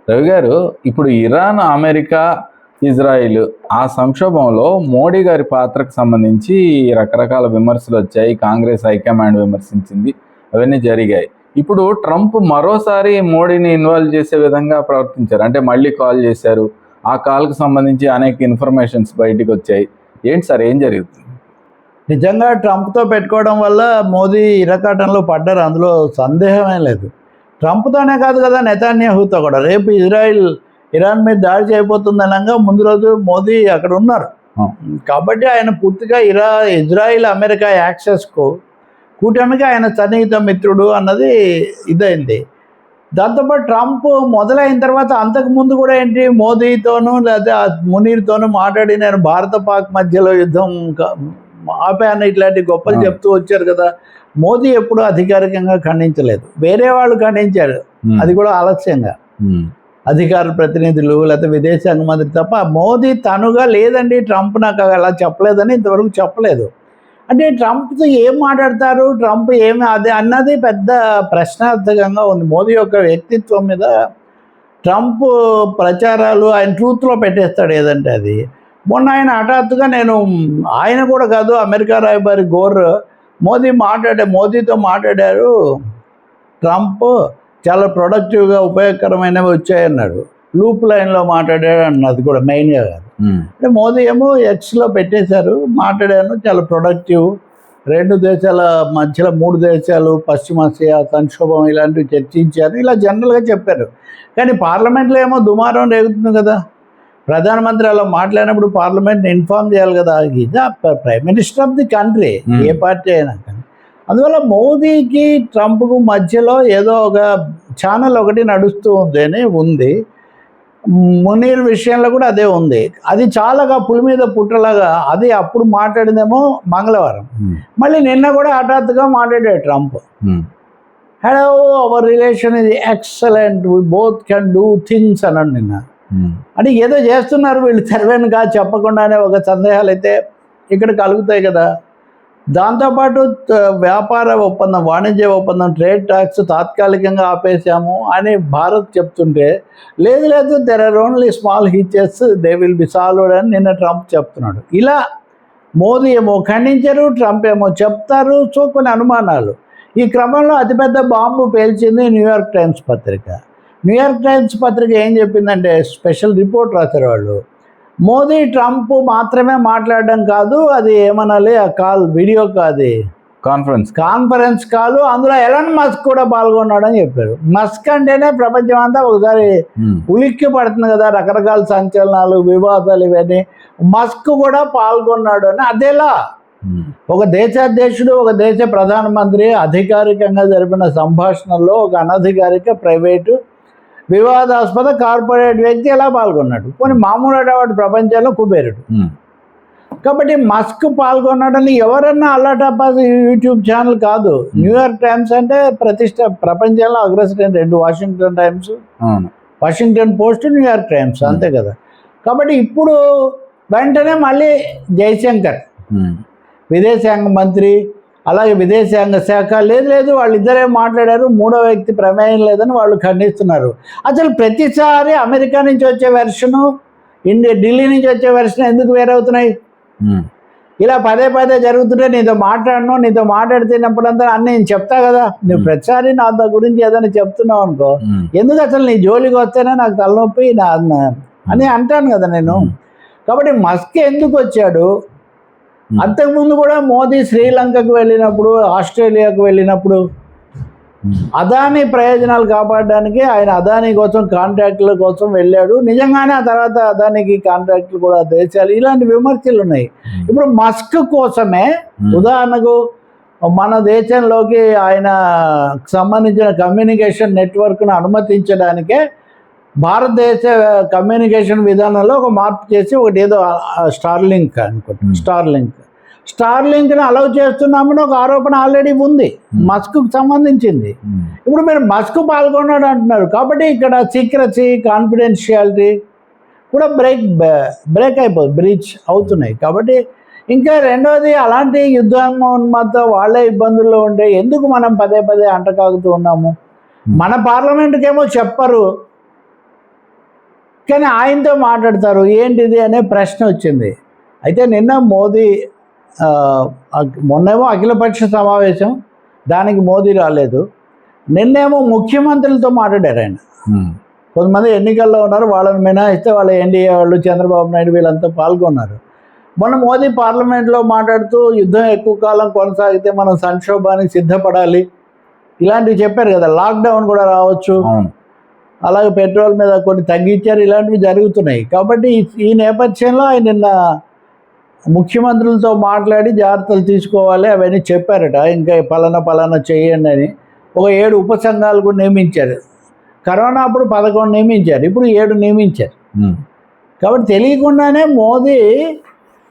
రవి గారు, ఇప్పుడు Iran, America, Israel ఆ సంక్షోభంలో మోడీ గారి పాత్రకు సంబంధించి రకరకాల విమర్శలు వచ్చాయి. కాంగ్రెస్ హైకమాండ్ విమర్శించింది, అవన్నీ జరిగాయి. ఇప్పుడు ట్రంప్ మరోసారి మోడీని ఇన్వాల్వ్ చేసే విధంగా ప్రవర్తించారు. అంటే మళ్ళీ కాల్ చేశారు. ఆ కాల్కు సంబంధించి అనేక ఇన్ఫర్మేషన్స్ బయటికి వచ్చాయి. ఏంటి సార్, ఏం జరుగుతుంది? నిజంగా ట్రంప్తో పెట్టుకోవడం వల్ల మోదీ ఇరకాటంలో పడ్డారు, అందులో సందేహమే లేదు. ట్రంప్తోనే కాదు కదా, నెతన్యాహుతో కూడా. రేపు ఇరాన్ మీద దాడి చేయబోతుందనగా ముందు రోజు మోదీ అక్కడ ఉన్నారు. కాబట్టి ఆయన పూర్తిగా ఇజ్రాయిల్ అమెరికా యాక్సెస్కు కూటమికి ఆయన సన్నిహిత మిత్రుడు అన్నది ఇదైంది. దాంతోపాటు ట్రంప్ మొదలైన తర్వాత అంతకుముందు కూడా ఏంటి, మోదీతోనూ లేదా మునీర్తోనూ మాట్లాడి నేను భారత పాక్ మధ్యలో యుద్ధం ఆపాను ఇట్లాంటి గొప్పలు చెప్తూ వచ్చారు కదా. మోదీ ఎప్పుడు అధికారికంగా ఖండించలేదు, వేరే వాళ్ళు ఖండించారు, అది కూడా ఆలస్యంగా. అధికార ప్రతినిధులు లేకపోతే విదేశాంగ మంత్రి తప్ప మోదీ తనుగా లేదండి ట్రంప్ నాకు అలా చెప్పలేదని ఇంతవరకు చెప్పలేదు. అంటే ట్రంప్తో ఏం మాట్లాడతారు, ట్రంప్ ఏమి అది అన్నది పెద్ద ప్రశ్నార్థకంగా ఉంది. మోదీ యొక్క వ్యక్తిత్వం మీద ట్రంప్ ప్రచారాలు ఆయన ట్రూత్లో పెట్టేస్తాడు ఏదంటే అది. మొన్న ఆయన హఠాత్తుగా ఆయన కూడా కాదు, అమెరికా రాయబారి గోర్ మోదీతో మాట్లాడారు. ట్రంప్ చాలా ప్రొడక్టివ్గా ఉపయోగకరమైనవి వచ్చాయన్నాడు. లూప్ లైన్లో మాట్లాడాడు అన్నది కూడా మెయిన్గా కాదు. అంటే మోదీ ఏమో ఎక్స్లో పెట్టేశారు, మాట్లాడాను చాలా ప్రొడక్టివ్, 2 దేశాల మధ్యలో 3 దేశాలు పశ్చిమాసియా సంక్షోభం ఇలాంటివి చర్చించారు, ఇలా జనరల్గా చెప్పారు. కానీ పార్లమెంట్లో ఏమో దుమారం రేగుతుంది కదా. ప్రధానమంత్రి అలా మాట్లాడినప్పుడు పార్లమెంట్ని ఇన్ఫార్మ్ చేయాలి కదా. ఇది prime minister of the country, A party అయినా కానీ. అందువల్ల మోదీకి ట్రంప్కు మధ్యలో ఏదో ఒక ఛానల్ ఒకటి నడుస్తూ ఉంది. మునీర్ విషయంలో కూడా అదే ఉంది. అది చాలాగా పులి మీద పుట్టలాగా. అది అప్పుడు మాట్లాడిందేమో మంగళవారం, మళ్ళీ నిన్న కూడా హఠాత్తుగా మాట్లాడాడు ట్రంప్. హలో, అవర్ రిలేషన్ ఇది excellent, we both can do things అన్నాడు నిన్న. అంటే ఏదో చేస్తున్నారు వీళ్ళు తెరవేనుగా చెప్పకుండానే. ఒక సందేహాలు అయితే ఇక్కడ కలుగుతాయి కదా. దాంతోపాటు వ్యాపార ఒప్పందం, వాణిజ్య ఒప్పందం, ట్రేడ్ టాక్స్ తాత్కాలికంగా ఆపేశాము అని భారత్ చెప్తుంటే, లేదు there are only small hitches, they will be solved అని నిన్న ట్రంప్ చెప్తున్నాడు. ఇలా మోదీ ఏమో ఖండించారు, ట్రంప్ ఏమో చెప్తారు. సో కొన్ని అనుమానాలు. ఈ క్రమంలో అతిపెద్ద బాంబు పేల్చింది న్యూయార్క్ టైమ్స్ పత్రిక. న్యూయార్క్ టైమ్స్ పత్రిక ఏం చెప్పిందంటే, స్పెషల్ రిపోర్ట్ రాశారు వాళ్ళు. మోదీ ట్రంప్ మాత్రమే మాట్లాడడం కాదు, అది ఏమనాలి, ఆ కాల్ వీడియో కాదు, కాన్ఫరెన్స్ కాల్, అందులో ఎలాన్ మస్క్ కూడా పాల్గొన్నాడని చెప్పారు. మస్క్ అంటేనే ప్రపంచం అంతా ఒకసారి ఉలిక్కి పడుతుంది కదా, రకరకాల సంచలనాలు, వివాదాలు, ఇవన్నీ. మస్క్ కూడా పాల్గొన్నాడు అని అదేలా ఒక దేశాధ్యక్షుడు, ఒక దేశ ప్రధానమంత్రి అధికారికంగా జరిపిన సంభాషణలో ఒక అనధికారిక ప్రైవేటు వివాదాస్పద కార్పొరేట్ వ్యక్తి ఎలా పాల్గొన్నాడు? కొన్ని మామూలు వాడు ప్రపంచంలో కుబేరుడు. కాబట్టి మస్క్ పాల్గొన్నాడని ఎవరన్నా అల్లాటపాస్ యూట్యూబ్ ఛానల్ కాదు. న్యూయార్క్ టైమ్స్ అంటే ప్రపంచంలో అగ్రశ్రేణి 2, Washington times, Washington post, New York times, అంతే కదా. కాబట్టి ఇప్పుడు వెంటనే మళ్ళీ జయశంకర్ విదేశాంగ మంత్రి, అలాగే విదేశాంగ శాఖ లేదు వాళ్ళిద్దరే మాట్లాడారు, 3వ వ్యక్తి ప్రమేయం లేదని వాళ్ళు ఖండిస్తున్నారు. అసలు ప్రతిసారి అమెరికా నుంచి వచ్చే వెర్షను, ఢిల్లీ నుంచి వచ్చే వెర్షన్ ఎందుకు వేరవుతున్నాయి? ఇలా పదే జరుగుతుంటే నీతో మాట్లాడుతున్నప్పుడంతా అన్నీ నేను చెప్తా కదా. నువ్వు ప్రతిసారి నా గురించి ఏదైనా చెప్తున్నావు అనుకో, ఎందుకు అసలు నీ జోలికి వస్తేనే నాకు తలనొప్పి అని అంటాను కదా నేను. కాబట్టి మస్క్ ఎందుకు వచ్చాడు? అంతకుముందు కూడా మోదీ శ్రీలంకకు వెళ్ళినప్పుడు, ఆస్ట్రేలియాకు వెళ్ళినప్పుడు అదానీ ప్రయోజనాలు కాపాడడానికి ఆయన అదానీ కోసం, కాంట్రాక్టుల కోసం వెళ్ళాడు. నిజంగానే ఆ తర్వాత అదానికి కాంట్రాక్టులు కూడా దేశాలు, ఇలాంటి విమర్శలు ఉన్నాయి. ఇప్పుడు మస్క్ కోసమే, ఉదాహరణకు మన దేశంలోకి ఆయన సంబంధించిన కమ్యూనికేషన్ నెట్వర్క్ను అనుమతించడానికే భారతదేశ కమ్యూనికేషన్ విధానంలో ఒక మార్పు చేసి ఒకటి ఏదో స్టార్లింక్ని అలౌ చేస్తున్నామని ఒక ఆరోపణ ఆల్రెడీ ఉంది, మస్క్కు సంబంధించింది. ఇప్పుడు మీరు మస్క్ పాల్గొన్నాడు అంటున్నారు. కాబట్టి ఇక్కడ సీక్రసీ, కాన్ఫిడెన్షియాలిటీ కూడా బ్రీచ్ అవుతున్నాయి. కాబట్టి ఇంకా రెండవది, అలాంటి యుద్ధోన్మాద వాళ్ళే ఇబ్బందుల్లో ఉంటే ఎందుకు మనం పదే అంటకాగుతూ ఉన్నాము? మన పార్లమెంట్కేమో చెప్పరు, కానీ ఆయనతో మాట్లాడతారు ఏంటిది అనే ప్రశ్న వచ్చింది. అయితే నిన్న మోదీ మొన్నేమో అఖిలపక్ష సమావేశం, దానికి మోదీ రాలేదు. నిన్నేమో ముఖ్యమంత్రులతో మాట్లాడారు ఆయన. కొంతమంది ఎన్నికల్లో ఉన్నారు, వాళ్ళని మినహాయిస్తే వాళ్ళ ఎన్డీఏ వాళ్ళు, చంద్రబాబు నాయుడు వీళ్ళంతా పాల్గొన్నారు. మొన్న మోదీ పార్లమెంట్లో మాట్లాడుతూ యుద్ధం ఎక్కువ కాలం కొనసాగితే మనం సంక్షోభానికి సిద్ధపడాలి ఇలాంటివి చెప్పారు కదా. లాక్డౌన్ కూడా రావచ్చు, అలాగే పెట్రోల్ మీద కొన్ని తగ్గించారు, ఇలాంటివి జరుగుతున్నాయి. కాబట్టి ఈ నేపథ్యంలో ఆయన నిన్న ముఖ్యమంత్రులతో మాట్లాడి జాగ్రత్తలు తీసుకోవాలి అవన్నీ చెప్పారట. ఇంకా పలానా చేయండి అని ఒక 7 ఉపసంఘాలు కూడా నియమించారు. కరోనా అప్పుడు 11 నియమించారు, ఇప్పుడు 7 నియమించారు. కాబట్టి తెలియకుండానే మోదీ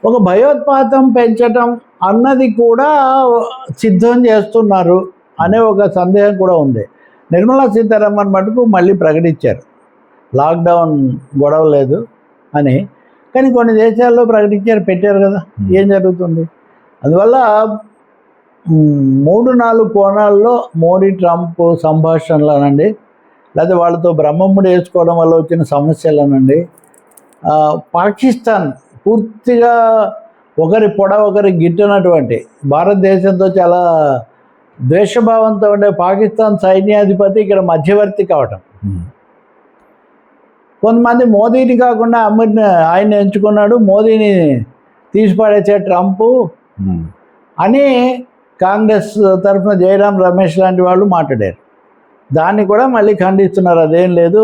ఒక భయోత్పాతం పెంచటం అన్నది కూడా సిద్ధం చేస్తున్నారు అనే ఒక సందేహం కూడా ఉంది. నిర్మలా సీతారామన్ మటుకు మళ్ళీ ప్రకటించారు లాక్డౌన్ గొడవ లేదు అని. కానీ కొన్ని దేశాల్లో పెట్టారు కదా, ఏం జరుగుతుంది? అందువల్ల 3-4 కోణాల్లో మోడీ ట్రంప్ సంభాషణలు అనండి, లేదా వాళ్ళతో బ్రహ్మముడి వేసుకోవడం వల్ల వచ్చిన సమస్యలు అనండి, పాకిస్తాన్ పూర్తిగా ఒకరి పొడ ఒకరి గిట్టనటువంటి, భారతదేశంతో చాలా ద్వేషభావంతో ఉండే పాకిస్తాన్ సైన్యాధిపతి ఇక్కడ మధ్యవర్తి కావటం. కొంతమంది మోదీని కాకుండా ఆయన ఎంచుకున్నాడు, మోదీని తీసిపడేసే ట్రంప్ అని కాంగ్రెస్ తరఫున జయరాం రమేష్ లాంటి వాళ్ళు మాట్లాడారు. దాన్ని కూడా మళ్ళీ ఖండిస్తున్నారు. అదేం లేదు,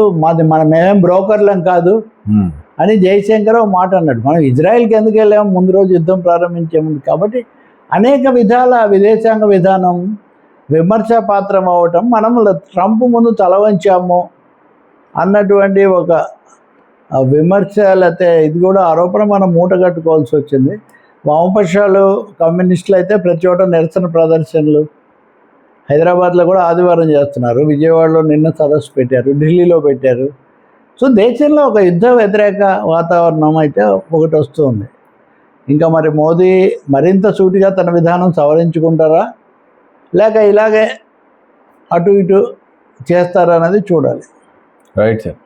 మనమేం బ్రోకర్లం కాదు అని జయశంకర్ ఒక మాట అన్నాడు. మనం ఇజ్రాయెల్కి ఎందుకు వెళ్ళాము, ముందు రోజు యుద్ధం ప్రారంభించే ముందు. కాబట్టి అనేక విధాల విదేశాంగ విధానం విమర్శపాత్రం అవ్వటం, మనం ట్రంప్ ముందు తల వంచాము అన్నటువంటి ఒక విమర్శ, లేకపోతే ఇది కూడా ఆరోపణ మనం మూట కట్టుకోవాల్సి వచ్చింది. వామపక్షాలు కమ్యూనిస్టులు అయితే ప్రతి చోట నిరసన ప్రదర్శనలు, హైదరాబాద్లో కూడా ఆదివారం చేస్తున్నారు, విజయవాడలో నిన్న సదస్సు పెట్టారు, ఢిల్లీలో పెట్టారు. సో దేశంలో ఒక యుద్ధ వ్యతిరేక వాతావరణం అయితే ఒకటి వస్తుంది. ఇంకా మరి మోదీ మరింత సూటిగా తన విధానం సవరించుకుంటారా, లేక ఇలాగే అటు ఇటు చేస్తారా అనేది చూడాలి. Right sir.